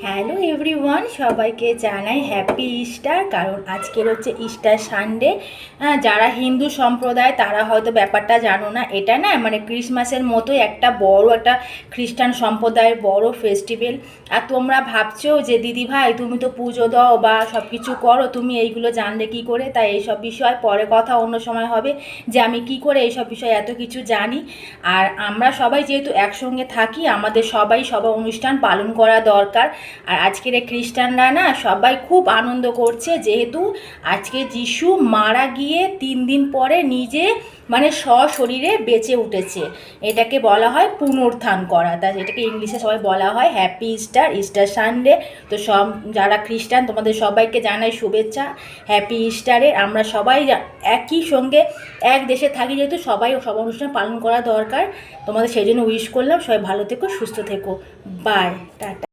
Hello everyone, সবাইকে জানাই happy Easter. কারণ আজকের হচ্ছে ইস্টার সানডে। যারা হিন্দু সম্প্রদায় তারা হয়তো ব্যাপারটা জানো না। এটা না মানে ক্রিসমাসের মতোই একটা বড় একটা খ্রিস্টান সম্প্রদায়ের বড় ফেস্টিভ্যাল। আর তোমরা ভাবছো যে দিদি ভাই তুমি তো পুজো দাও বা সব কিছু করো, তুমি এইগুলো জানলে কি করে? তাই এইসব বিষয় পরে কথা অন্য সময় হবে যে আমি কি করে এইসব বিষয় এত কিছু জানি। আর আমরা সবাই যেহেতু একসঙ্গে থাকি, আমাদের সবাই অনুষ্ঠান পালন করা দরকার। আর আজকের এই খ্রিস্টানরা না সবাই খুব আনন্দ করছে, যেহেতু আজকে যিশু মারা গিয়ে 3 দিন পরে নিজে মানে সশরীরে বেঁচে উঠেছে। এটাকে বলা হয় পুনরুত্থান করা। তা এটাকে ইংলিশে সবাই বলা হয় হ্যাপি ইস্টার, ইস্টার সানডে। তো সব যারা খ্রিস্টান তোমাদের সবাইকে জানাই শুভেচ্ছা হ্যাপি ইস্টারের। আমরা সবাই একই সঙ্গে এক দেশে থাকি, যেহেতু সবাই সব অনুষ্ঠান পালন করা দরকার। তোমাদের সেই জন্য উইশ করলাম, সবাই ভালো থেকো, সুস্থ থেকো। Bye, tata.